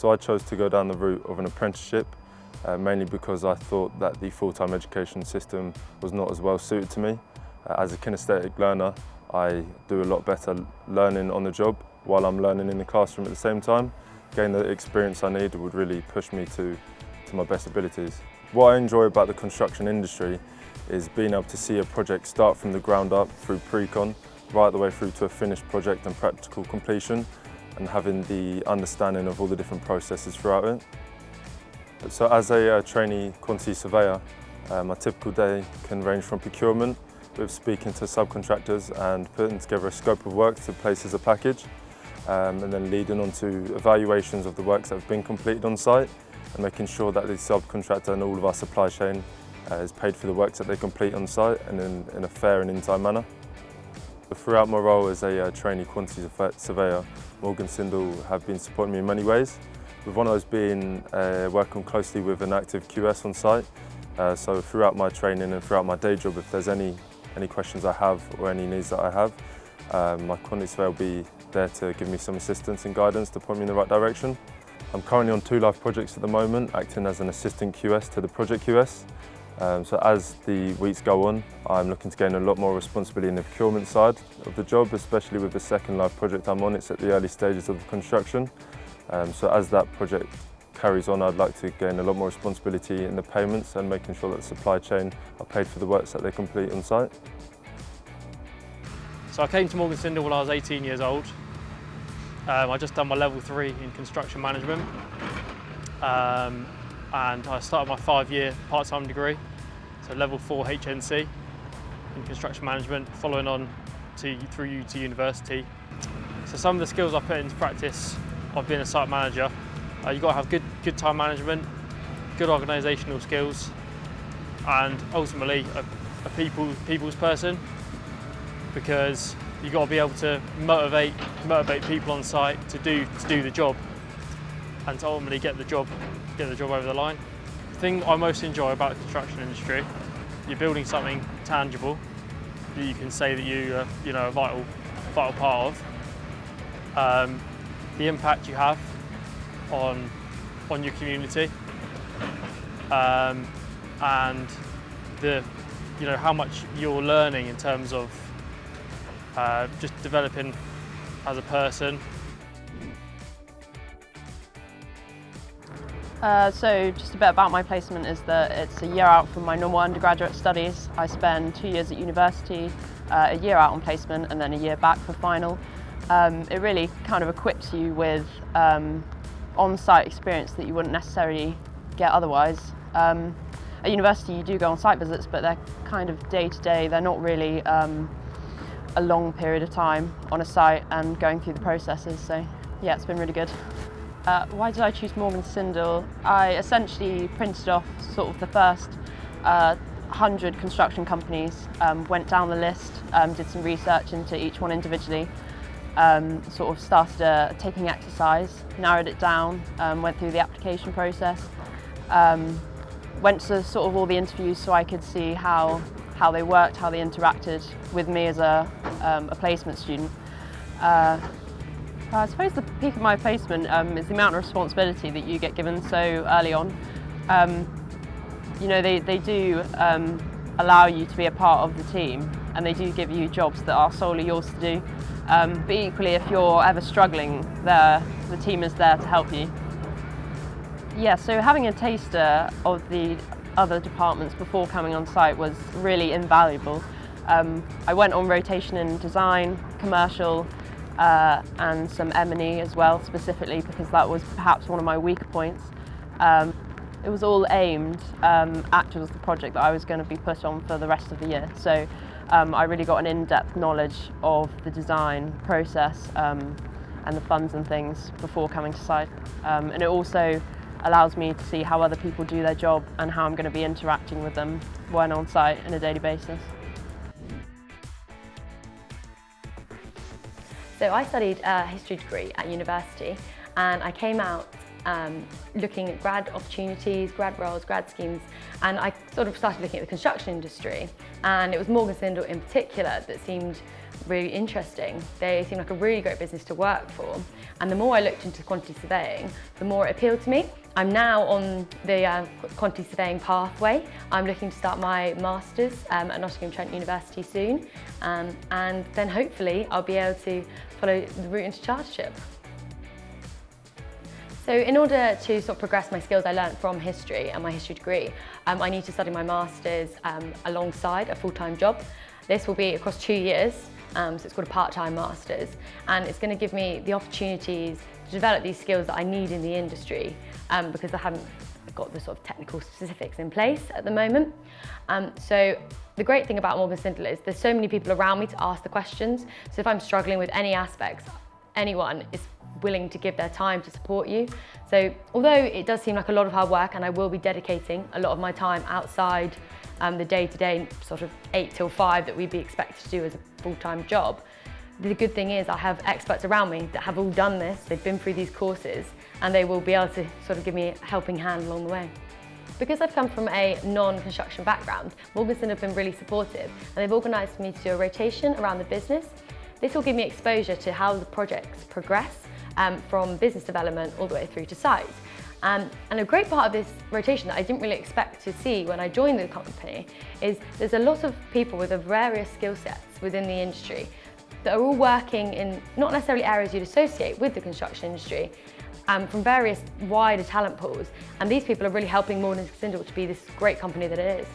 So I chose to go down the route of an apprenticeship, mainly because I thought that the full-time education system was not as well suited to me. As a kinesthetic learner, I do a lot better learning on the job while I'm learning in the classroom at the same time. Getting the experience I need would really push me to my best abilities. What I enjoy about the construction industry is being able to see a project start from the ground up through pre-con, right the way through to a finished project and practical completion, and having the understanding of all the different processes throughout it. So as a trainee quantity surveyor, my typical day can range from procurement, with speaking to subcontractors and putting together a scope of work to place as a package, and then leading on to evaluations of the works that have been completed on site and making sure that the subcontractor and all of our supply chain is paid for the works that they complete on site and in a fair and in-time manner. Throughout my role as a trainee quantity surveyor, Morgan Sindall have been supporting me in many ways, with one of those being working closely with an active QS on site. So throughout my training and throughout my day job, if there's any questions I have or any needs that I have, my quantity surveyor will be there to give me some assistance and guidance to point me in the right direction. I'm currently on 2 live projects at the moment, acting as an assistant QS to the project QS. So as the weeks go on, I'm looking to gain a lot more responsibility in the procurement side of the job, especially with the second live project I'm on. It's at the early stages of the construction. So as that project carries on, I'd like to gain a lot more responsibility in the payments and making sure that the supply chain are paid for the works that they complete on site. So I came to Morgan Sindall when I was 18 years old. I just done my level 3 in construction management. And I started my 5-year part-time degree, so level 4 HNC in construction management, following on through to university. So some of the skills I put into practice of being a site manager, you've got to have good time management, good organisational skills, and ultimately a people's person, because you've got to be able to motivate people on site to do the job and to ultimately get the job over the line. The thing I most enjoy about the construction industry, you're building something tangible that you can say that you're a vital part of. The impact you have on your community, and how much you're learning in terms of just developing as a person. So just a bit about my placement is that it's a year out from my normal undergraduate studies. I spend 2 years at university, a year out on placement and then a year back for final. It really kind of equips you with on-site experience that you wouldn't necessarily get otherwise. At university you do go on site visits, but they're kind of day-to-day. They're not really a long period of time on a site and going through the processes. So yeah, it's been really good. Why did I choose Morgan Sindall? I essentially printed off sort of the first 100 construction companies, went down the list, did some research into each one individually, sort of started a taking exercise, narrowed it down, went through the application process, went to sort of all the interviews so I could see how they worked, how they interacted with me as a placement student. I suppose the peak of my placement is the amount of responsibility that you get given so early on. They do allow you to be a part of the team, and they do give you jobs that are solely yours to do. But equally, if you're ever struggling, the team is there to help you. Yeah, so having a taster of the other departments before coming on site was really invaluable. I went on rotation in design, commercial, and some M&E as well, specifically because that was perhaps one of my weaker points. It was all aimed at the project that I was going to be put on for the rest of the year. So I really got an in-depth knowledge of the design process and the funds and things before coming to site. And it also allows me to see how other people do their job and how I'm going to be interacting with them when on site on a daily basis. So I studied a history degree at university, and I came out looking at grad opportunities, grad roles, grad schemes, and I sort of started looking at the construction industry, and it was Morgan Sindall in particular that seemed really interesting. They seemed like a really great business to work for, and the more I looked into quantity surveying, the more it appealed to me. I'm now on the quantity surveying pathway. I'm looking to start my Masters at Nottingham Trent University soon, and then hopefully I'll be able to follow the route into chartership. So in order to sort of progress my skills I learnt from history and my history degree, I need to study my Masters alongside a full-time job. This will be across 2 years, so it's called a part-time Masters, and it's going to give me the opportunities to develop these skills that I need in the industry, because I haven't got the sort of technical specifics in place at the moment. So the great thing about Morgan Sindall is there's so many people around me to ask the questions, so if I'm struggling with any aspects, anyone is willing to give their time to support you. So although it does seem like a lot of hard work, and I will be dedicating a lot of my time outside the day-to-day sort of 8 till 5 that we'd be expected to do as a full-time job, the good thing is I have experts around me that have all done this, they've been through these courses, and they will be able to sort of give me a helping hand along the way. Because I've come from a non-construction background, Morgan Sindall have been really supportive, and they've organised for me to do a rotation around the business. This will give me exposure to how the projects progress from business development all the way through to site. And a great part of this rotation that I didn't really expect to see when I joined the company is there's a lot of people with various skill sets within the industry that are all working in not necessarily areas you'd associate with the construction industry, from various wider talent pools, and these people are really helping Morgan Sindall to be this great company that it is.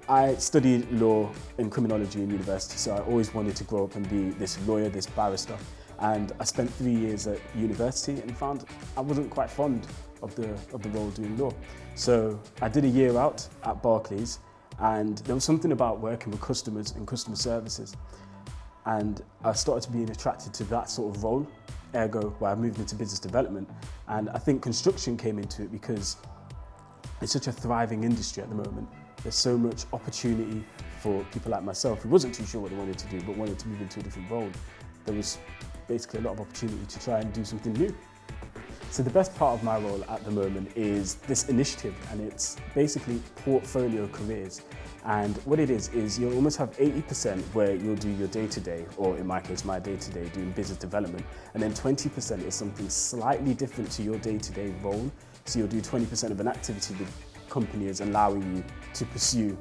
I studied law and criminology in university, so I always wanted to grow up and be this lawyer, this barrister. And I spent 3 years at university and found I wasn't quite fond of the role doing law. So I did a year out at Barclays, and there was something about working with customers and customer services. And I started to be attracted to that sort of role, ergo where I moved into business development. And I think construction came into it because it's such a thriving industry at the moment. There's so much opportunity for people like myself who wasn't too sure what they wanted to do but wanted to move into a different role. There was basically a lot of opportunity to try and do something new. So the best part of my role at the moment is this initiative, and it's basically portfolio careers. And what it is you'll almost have 80% where you'll do your day-to-day, or in my case, my day-to-day doing business development, and then 20% is something slightly different to your day-to-day role. So you'll do 20% of an activity the company is allowing you to pursue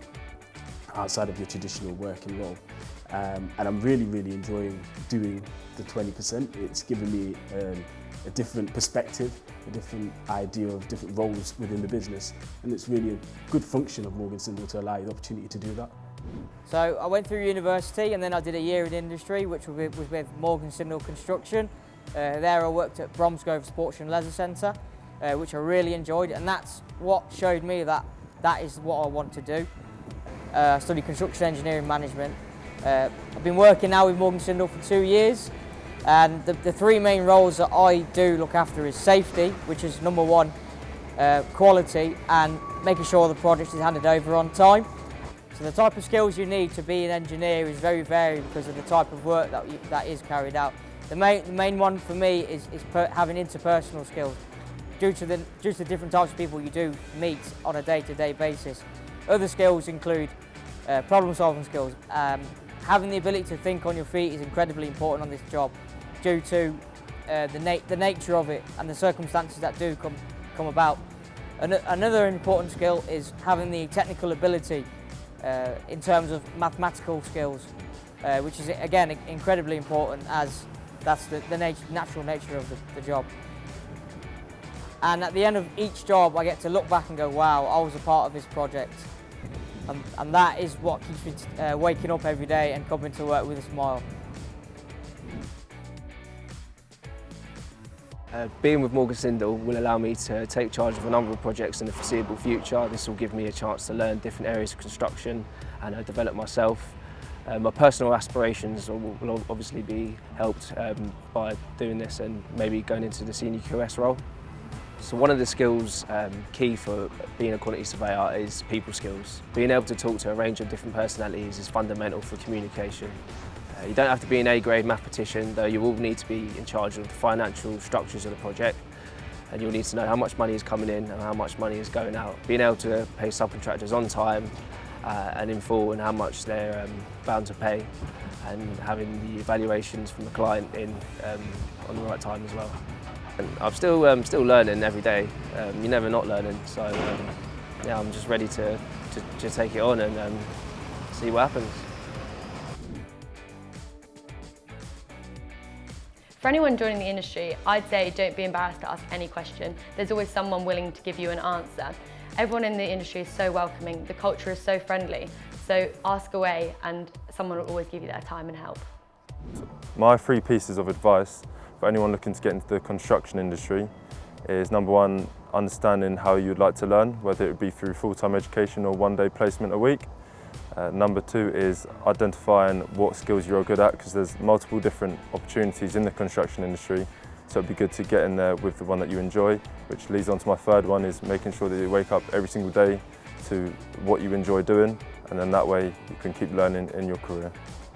outside of your traditional working role. And I'm really, really enjoying doing the 20%. It's given me a different perspective, a different idea of different roles within the business, and it's really a good function of Morgan Sindall to allow you the opportunity to do that. So I went through university and then I did a year in industry, which was with Morgan Sindall Construction. There I worked at Bromsgrove Sports and Leisure Centre, which I really enjoyed, and that's what showed me that is what I want to do. I studied construction engineering management. I've been working now with Morgan Sindall for 2 years, and the 3 main roles that I do look after is safety, which is number 1, quality, and making sure the project is handed over on time. So the type of skills you need to be an engineer is very varied because of the type of work that is carried out. The main one for me is having interpersonal skills, due to the different types of people you do meet on a day-to-day basis. Other skills include problem-solving skills. Having the ability to think on your feet is incredibly important on this job, due to the nature of it and the circumstances that do come about. Another important skill is having the technical ability in terms of mathematical skills, which is again incredibly important, as that's the natural nature of the job. And at the end of each job I get to look back and go, wow, I was a part of this project. And that is what keeps me waking up every day and coming to work with a smile. Being with Morgan Sindall will allow me to take charge of a number of projects in the foreseeable future. This will give me a chance to learn different areas of construction and develop myself. My personal aspirations will obviously be helped by doing this and maybe going into the senior QS role. So one of the skills key for being a quantity surveyor is people skills. Being able to talk to a range of different personalities is fundamental for communication. You don't have to be an A-grade mathematician, though you will need to be in charge of the financial structures of the project. and you'll need to know how much money is coming in and how much money is going out. Being able to pay subcontractors on time and in full, and how much they're bound to pay, and having the evaluations from the client in on the right time as well. And I'm still learning every day. You're never not learning, so yeah, I'm just ready to take it on and see what happens. For anyone joining the industry, I'd say don't be embarrassed to ask any question. There's always someone willing to give you an answer. Everyone in the industry is so welcoming, the culture is so friendly, so ask away and someone will always give you their time and help. My 3 pieces of advice for anyone looking to get into the construction industry is: number 1, understanding how you'd like to learn, whether it be through full-time education or one-day placement a week. Number 2 is identifying what skills you're good at, because there's multiple different opportunities in the construction industry, so it'd be good to get in there with the one that you enjoy, which leads on to my 3rd one, is making sure that you wake up every single day to what you enjoy doing, and then that way you can keep learning in your career.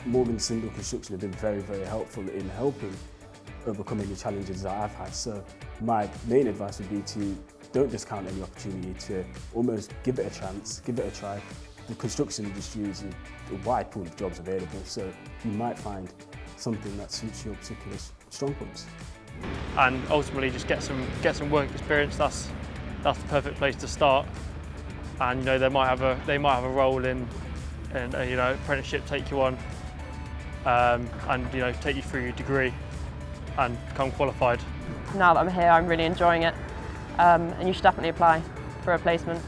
Morgan Sindall Construction have been very, very helpful in helping overcoming the challenges that I've had. So my main advice would be to don't discount any opportunity, to almost give it a chance, give it a try. The construction industry is a wide pool of jobs available, so you might find something that suits your particular strong points. And ultimately just get some work experience. That's the perfect place to start. And you know, they might have a role in you know, apprenticeship, take you on and you know, take you through your degree and become qualified. Now that I'm here, I'm really enjoying it, and you should definitely apply for a placement.